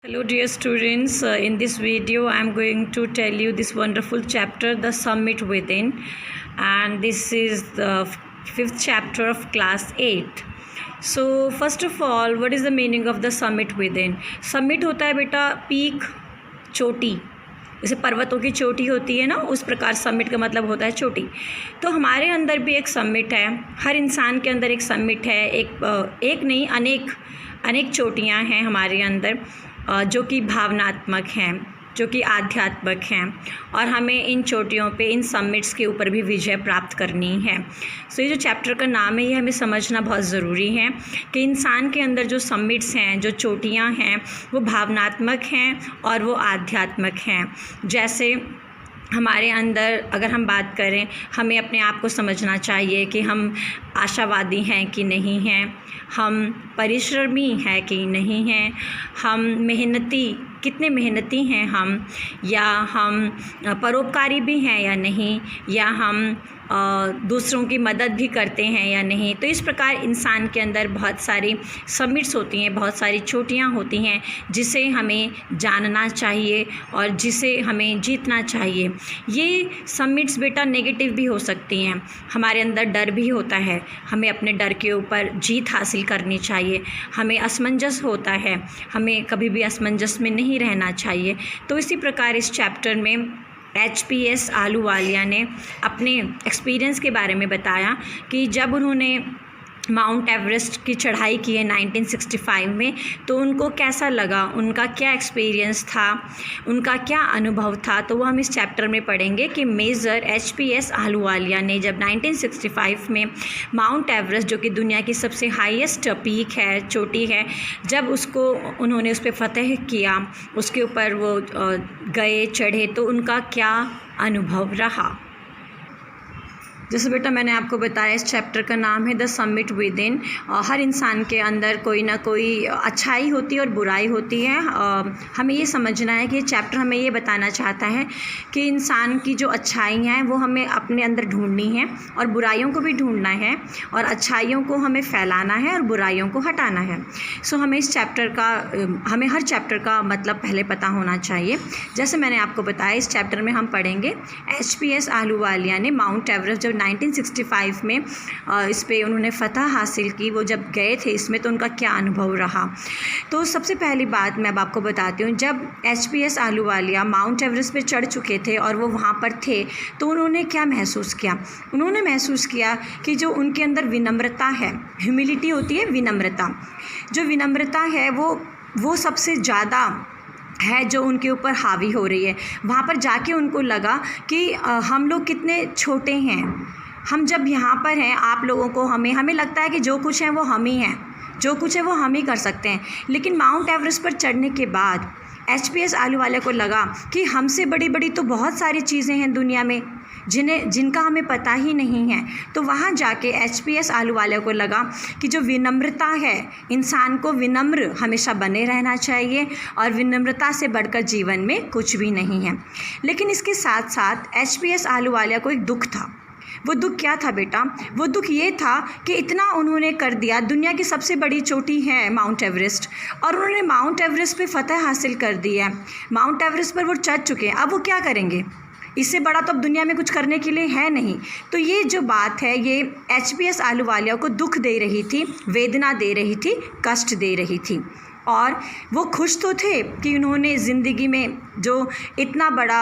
Hello dear students, in this video I am going to tell you this wonderful chapter, The Summit Within, and this is the fifth chapter of class 8. So first of all, what is the meaning of the summit within? Summit होता है बेटा peak, चोटी, जैसे पर्वतों की चोटी होती है ना, उस प्रकार समिट का मतलब होता है चोटी। तो हमारे अंदर भी एक समिट है, हर इंसान के अंदर एक समिट है, एक नहीं अनेक चोटियाँ हैं हमारे अंदर, जो कि भावनात्मक हैं, जो कि आध्यात्मिक हैं, और हमें इन चोटियों पे, इन समिट्स के ऊपर भी विजय प्राप्त करनी है। सो ये जो चैप्टर का नाम है, ये हमें समझना बहुत ज़रूरी है कि इंसान के अंदर जो समिट्स हैं, जो चोटियाँ हैं, वो भावनात्मक हैं और वो आध्यात्मिक हैं। जैसे हमारे अंदर अगर हम बात करें, हमें अपने आप को समझना चाहिए कि हम आशावादी हैं कि नहीं हैं, हम परिश्रमी हैं कि नहीं हैं, हम कितने मेहनती हैं हम, या हम परोपकारी भी हैं या नहीं, या हम दूसरों की मदद भी करते हैं या नहीं। तो इस प्रकार इंसान के अंदर बहुत सारी समिट्स होती हैं, बहुत सारी चोटियाँ होती हैं, जिसे हमें जानना चाहिए और जिसे हमें जीतना चाहिए। ये समिट्स बेटा नेगेटिव भी हो सकती हैं। हमारे अंदर डर भी होता है, हमें अपने डर के ऊपर जीत हासिल करनी चाहिए। हमें असमंजस होता है, हमें कभी भी असमंजस में नहीं रहना चाहिए। तो इसी प्रकार इस चैप्टर में HPS आहलूवालिया ने अपने एक्सपीरियंस के बारे में बताया कि जब उन्होंने माउंट एवरेस्ट की चढ़ाई की है 1965 में, तो उनको कैसा लगा, उनका क्या एक्सपीरियंस था, उनका क्या अनुभव था। तो वो हम इस चैप्टर में पढ़ेंगे कि मेजर HPS आहलूवालिया ने जब 1965 में माउंट एवरेस्ट, जो कि दुनिया की सबसे हाईएस्ट पीक है, चोटी है, जब उन्होंने उस पर फतह किया, उसके ऊपर वो गए, चढ़े, तो उनका क्या अनुभव रहा। जैसे बेटा मैंने आपको बताया, इस चैप्टर का नाम है द समिट विद इन। हर इंसान के अंदर कोई ना कोई अच्छाई होती है और बुराई होती है। हमें ये समझना है कि ये चैप्टर हमें ये बताना चाहता है कि इंसान की जो अच्छाई हैं वो हमें अपने अंदर ढूंढनी है, और बुराइयों को भी ढूंढना है, और अच्छाइयों को हमें फैलाना है और बुराइयों को हटाना है। सो हमें हमें हर चैप्टर का मतलब पहले पता होना चाहिए। जैसे मैंने आपको बताया, इस चैप्टर में हम पढ़ेंगे HPS आहलूवालिया ने माउंट एवरेस्ट जब 1965 में इस पे उन्होंने फ़तह हासिल की, वो जब गए थे इसमें, तो उनका क्या अनुभव रहा। तो सबसे पहली बात मैं अब आपको बताती हूँ, जब HPS आहलूवालिया माउंट एवरेस्ट पे चढ़ चुके थे और वो वहाँ पर थे, तो उन्होंने क्या महसूस किया। उन्होंने महसूस किया कि जो उनके अंदर विनम्रता है, ह्यूमिलिटी होती है, विनम्रता, जो विनम्रता है वो सबसे ज़्यादा है जो उनके ऊपर हावी हो रही है। वहाँ पर जाके उनको लगा कि हम लोग कितने छोटे हैं। हम जब यहाँ पर हैं, आप लोगों को हमें लगता है कि जो कुछ है वो हम ही हैं, जो कुछ है वो हम ही कर सकते हैं। लेकिन माउंट एवरेस्ट पर चढ़ने के बाद HPS आहलूवालिया को लगा कि हमसे बड़ी तो बहुत सारी चीज़ें हैं दुनिया में जिनका हमें पता ही नहीं है। तो वहाँ जाके HPS आहलूवालिया को लगा कि जो विनम्रता है, इंसान को विनम्र हमेशा बने रहना चाहिए, और विनम्रता से बढ़कर जीवन में कुछ भी नहीं है। लेकिन इसके साथ साथ HPS आहलूवालिया को एक दुख था। वो दुख क्या था बेटा? वो दुख ये था कि इतना उन्होंने कर दिया, दुनिया की सबसे बड़ी चोटी है माउंट एवरेस्ट, और उन्होंने माउंट एवरेस्ट पे फतह हासिल कर दी है। माउंट एवरेस्ट पर वो चढ़ चुके हैं, अब वो क्या करेंगे? इससे बड़ा तो अब दुनिया में कुछ करने के लिए है नहीं। तो ये जो बात है, ये HPS आहलूवालिया को दुख दे रही थी, वेदना दे रही थी, कष्ट दे रही थी। और वो खुश तो थे कि उन्होंने ज़िंदगी में जो इतना बड़ा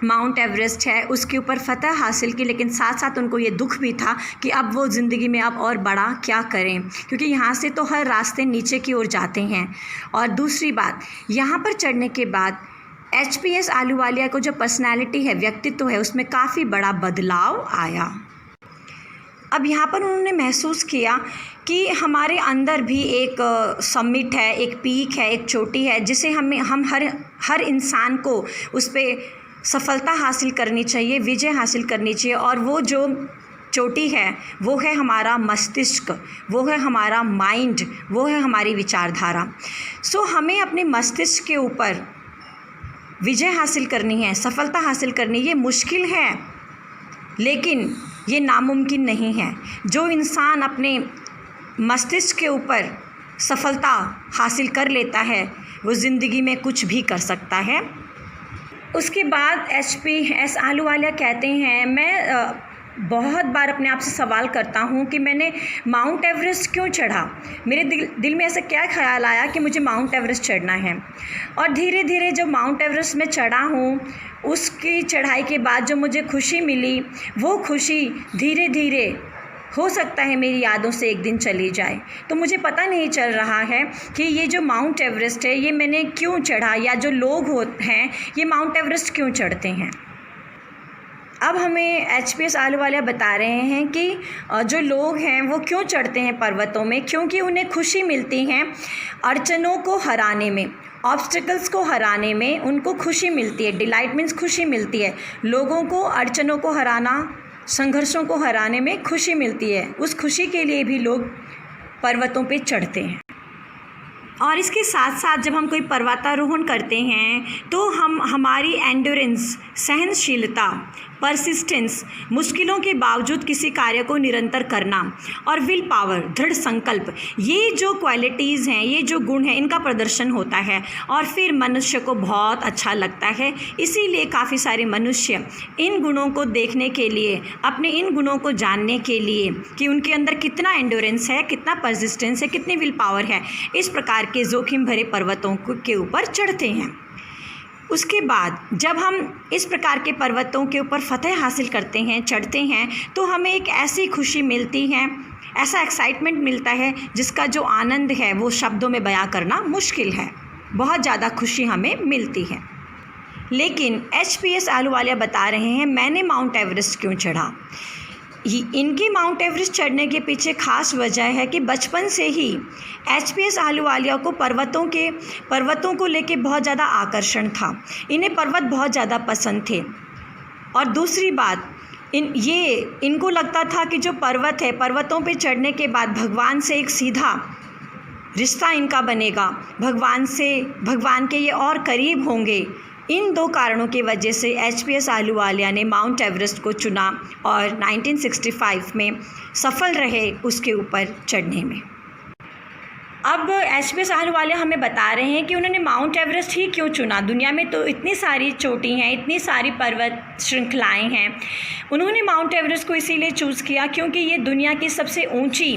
माउंट एवरेस्ट है उसके ऊपर फतह हासिल की, लेकिन साथ साथ उनको ये दुख भी था कि अब वो ज़िंदगी में अब और बड़ा क्या करें, क्योंकि यहाँ से तो हर रास्ते नीचे की ओर जाते हैं। और दूसरी बात, यहाँ पर चढ़ने के बाद HPS आहलूवालिया को जो पर्सनैलिटी है, व्यक्तित्व है, उसमें काफ़ी बड़ा बदलाव आया। अब यहाँ पर उन्होंने महसूस किया कि हमारे अंदर भी एक समिट है, एक पीक है, एक चोटी है, जिसे हम हर इंसान को उस पर सफलता हासिल करनी चाहिए, विजय हासिल करनी चाहिए। और वो जो चोटी है वो है हमारा मस्तिष्क, वो है हमारा माइंड, वो है हमारी विचारधारा। सो हमें अपने मस्तिष्क के ऊपर विजय हासिल करनी है, सफलता हासिल करनी। ये मुश्किल है, लेकिन ये नामुमकिन नहीं है। जो इंसान अपने मस्तिष्क के ऊपर सफलता हासिल कर लेता है, वो ज़िंदगी में कुछ भी कर सकता है। उसके बाद HPS आहलूवालिया कहते हैं, मैं बहुत बार अपने आप से सवाल करता हूँ कि मैंने माउंट एवरेस्ट क्यों चढ़ा। मेरे दिल में ऐसा क्या ख्याल आया कि मुझे माउंट एवरेस्ट चढ़ना है। और धीरे धीरे जब माउंट एवरेस्ट में चढ़ा हूँ, उसकी चढ़ाई के बाद जो मुझे खुशी मिली, वो खुशी धीरे धीरे हो सकता है मेरी यादों से एक दिन चली जाए। तो मुझे पता नहीं चल रहा है कि ये जो माउंट एवरेस्ट है ये मैंने क्यों चढ़ा, या जो लोग हैं ये माउंट एवरेस्ट क्यों चढ़ते हैं। अब हमें HPS आहलूवालिया बता रहे हैं कि जो लोग हैं वो क्यों चढ़ते हैं पर्वतों में, क्योंकि उन्हें खुशी मिलती है अड़चनों को हराने में, ऑब्स्टिकल्स को हराने में उनको खुशी मिलती है। डिलाइट मीन्स खुशी मिलती है। लोगों को अड़चनों को हराना, संघर्षों को हराने में खुशी मिलती है। उस खुशी के लिए भी लोग पर्वतों पे चढ़ते हैं। और इसके साथ साथ जब हम कोई पर्वतारोहण करते हैं तो हमारी एंड्योरेंस, सहनशीलता, परसिस्टेंस, मुश्किलों के बावजूद किसी कार्य को निरंतर करना, और विल पावर, दृढ़ संकल्प, ये जो क्वालिटीज़ हैं, ये जो गुण हैं, इनका प्रदर्शन होता है और फिर मनुष्य को बहुत अच्छा लगता है। इसीलिए काफ़ी सारे मनुष्य इन गुणों को देखने के लिए, अपने इन गुणों को जानने के लिए कि उनके अंदर कितना एंड्योरेंस है, कितना परसिस्टेंस है, कितनी विल पावर है, इस प्रकार के जोखिम भरे पर्वतों के ऊपर चढ़ते हैं। उसके बाद जब हम इस प्रकार के पर्वतों के ऊपर फतह हासिल करते हैं, चढ़ते हैं, तो हमें एक ऐसी खुशी मिलती है, ऐसा एक्साइटमेंट मिलता है जिसका जो आनंद है वो शब्दों में बयां करना मुश्किल है। बहुत ज़्यादा खुशी हमें मिलती है। लेकिन HPS आहलूवालिया बता रहे हैं, मैंने माउंट एवरेस्ट क्यों चढ़ा। इनकी माउंट एवरेस्ट चढ़ने के पीछे ख़ास वजह है कि बचपन से ही HPS आहलूवालिया को पर्वतों को लेके बहुत ज़्यादा आकर्षण था। इन्हें पर्वत बहुत ज़्यादा पसंद थे। और दूसरी बात, इनको लगता था कि जो पर्वत है, पर्वतों पे चढ़ने के बाद भगवान से एक सीधा रिश्ता इनका बनेगा, भगवान के ये और करीब होंगे। इन दो कारणों की वजह से HPS आहलूवालिया ने माउंट एवरेस्ट को चुना और 1965 में सफल रहे उसके ऊपर चढ़ने में। अब HPS आहलूवालिया हमें बता रहे हैं कि उन्होंने माउंट एवरेस्ट ही क्यों चुना। दुनिया में तो इतनी सारी चोटी हैं, इतनी सारी पर्वत श्रृंखलाएं हैं। उन्होंने माउंट एवरेस्ट को इसीलिए चूज़ किया क्योंकि ये दुनिया की सबसे ऊंची,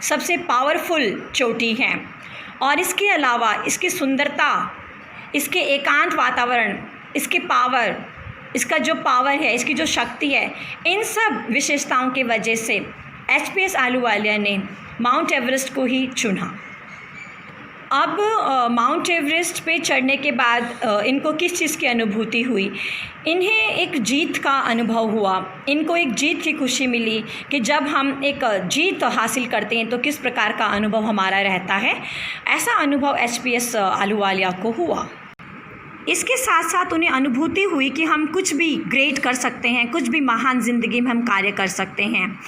सबसे पावरफुल चोटी है। और इसके अलावा इसकी सुंदरता, इसके एकांत वातावरण, इसके पावर, इसका जो पावर है, इसकी जो शक्ति है, इन सब विशेषताओं की वजह से HPS आहलूवालिया ने माउंट एवरेस्ट को ही चुना। अब माउंट एवरेस्ट पे चढ़ने के बाद इनको किस चीज़ की अनुभूति हुई। इन्हें एक जीत का अनुभव हुआ। इनको एक जीत की खुशी मिली कि जब हम एक जीत हासिल करते हैं तो किस प्रकार का अनुभव हमारा रहता है। ऐसा अनुभव HPS आहलूवालिया को हुआ। इसके साथ साथ उन्हें अनुभूति हुई कि हम कुछ भी ग्रेट कर सकते हैं, कुछ भी महान ज़िंदगी में हम कार्य कर सकते हैं।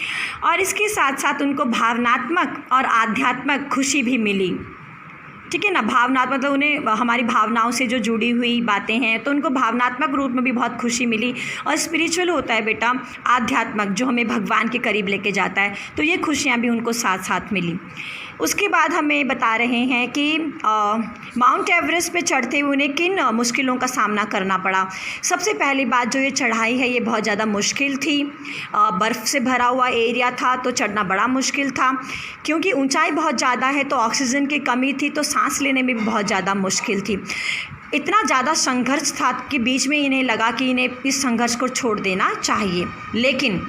और इसके साथ साथ उनको भावनात्मक और आध्यात्मिक खुशी भी मिली। ठीक है ना। भावनात्मक मतलब उन्हें हमारी भावनाओं से जो जुड़ी हुई बातें हैं, तो उनको भावनात्मक रूप में भी बहुत खुशी मिली। और स्पिरिचुअल होता है बेटा आध्यात्मिक, जो हमें भगवान के करीब लेके जाता है, तो ये खुशियाँ भी उनको साथ साथ मिली। उसके बाद हमें बता रहे हैं कि माउंट एवरेस्ट पे चढ़ते हुए उन्हें किन मुश्किलों का सामना करना पड़ा। सबसे पहली बात, जो ये चढ़ाई है ये बहुत ज़्यादा मुश्किल थी। बर्फ़ से भरा हुआ एरिया था तो चढ़ना बड़ा मुश्किल था, क्योंकि ऊंचाई बहुत ज़्यादा है तो ऑक्सीजन की कमी थी, तो सांस लेने में भी बहुत ज़्यादा मुश्किल थी। इतना ज़्यादा संघर्ष था कि बीच में इन्हें लगा कि इन्हें इस संघर्ष को छोड़ देना चाहिए। लेकिन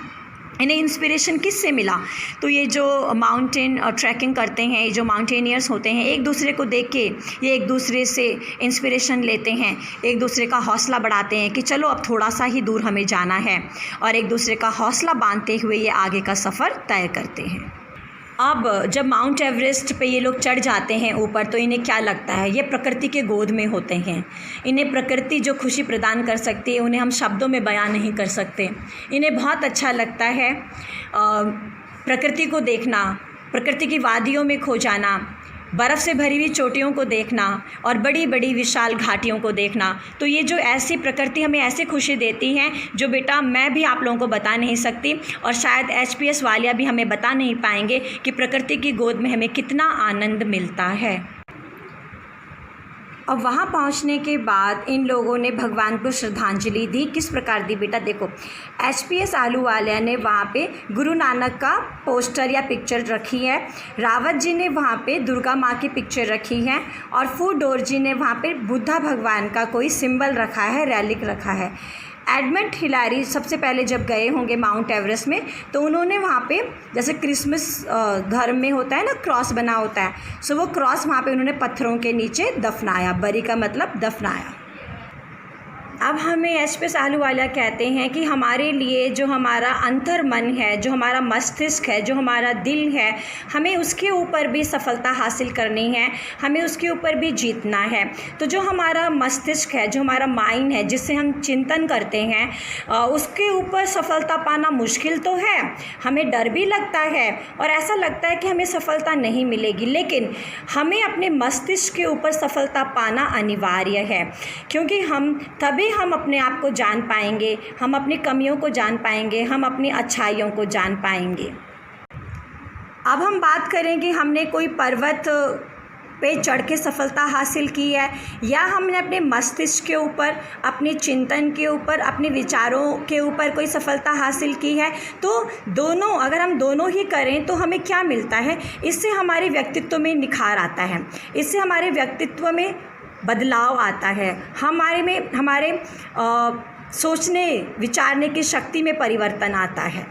इन्हें इंस्पिरेशन किससे मिला, तो ये जो माउंटेन ट्रैकिंग करते हैं, जो माउंटेनियर्स होते हैं, एक दूसरे को देख के ये एक दूसरे से इंस्पिरेशन लेते हैं, एक दूसरे का हौसला बढ़ाते हैं कि चलो अब थोड़ा सा ही दूर हमें जाना है, और एक दूसरे का हौसला बांधते हुए ये आगे का सफ़र तय करते हैं। अब जब माउंट एवरेस्ट पे ये लोग चढ़ जाते हैं ऊपर, तो इन्हें क्या लगता है, ये प्रकृति के गोद में होते हैं। इन्हें प्रकृति जो खुशी प्रदान कर सकती है उन्हें हम शब्दों में बयान नहीं कर सकते। इन्हें बहुत अच्छा लगता है प्रकृति को देखना, प्रकृति की वादियों में खो जाना, बर्फ़ से भरी हुई चोटियों को देखना और बड़ी बड़ी विशाल घाटियों को देखना। तो ये जो ऐसी प्रकृति हमें ऐसी खुशी देती हैं जो बेटा मैं भी आप लोगों को बता नहीं सकती, और शायद HPS वालिया भी हमें बता नहीं पाएंगे कि प्रकृति की गोद में हमें कितना आनंद मिलता है। और वहाँ पहुँचने के बाद इन लोगों ने भगवान को श्रद्धांजलि दी। किस प्रकार दी बेटा? देखो, HPS आहलूवालिया ने वहाँ पे गुरु नानक का पोस्टर या पिक्चर रखी है, रावत जी ने वहाँ पे दुर्गा माँ की पिक्चर रखी है, और फूडोर जी ने वहाँ पे बुद्धा भगवान का कोई सिंबल रखा है, रैलिक रखा है। एडमंड हिलारी सबसे पहले जब गए होंगे माउंट एवरेस्ट में, तो उन्होंने वहाँ पे जैसे क्रिसमस धर्म में होता है ना, क्रॉस बना होता है, सो वो क्रॉस वहाँ पे उन्होंने पत्थरों के नीचे दफनाया। बरी का मतलब दफनाया। अब हमें HPS आहलूवालिया कहते हैं कि हमारे लिए जो हमारा अंतर मन है, जो हमारा मस्तिष्क है, जो हमारा दिल है, हमें उसके ऊपर भी सफलता हासिल करनी है, हमें उसके ऊपर भी जीतना है। तो जो हमारा मस्तिष्क है, जो हमारा माइंड है, जिससे हम चिंतन करते हैं, उसके ऊपर सफलता पाना मुश्किल तो है, हमें डर भी लगता है और ऐसा लगता है कि हमें सफलता नहीं मिलेगी, लेकिन हमें अपने मस्तिष्क के ऊपर सफलता पाना अनिवार्य है, क्योंकि तभी हम अपने आप को जान पाएंगे, हम अपनी कमियों को जान पाएंगे, हम अपनी अच्छाइयों को जान पाएंगे। अब हम बात करें कि हमने कोई पर्वत पे चढ़ के सफलता हासिल की है, या हमने अपने मस्तिष्क के ऊपर, अपने चिंतन के ऊपर, अपने विचारों के ऊपर कोई सफलता हासिल की है। तो दोनों, अगर हम दोनों ही करें तो हमें क्या मिलता है? इससे हमारे व्यक्तित्व में निखार आता है, इससे हमारे व्यक्तित्व में बदलाव आता है, हमारे सोचने विचारने की शक्ति में परिवर्तन आता है।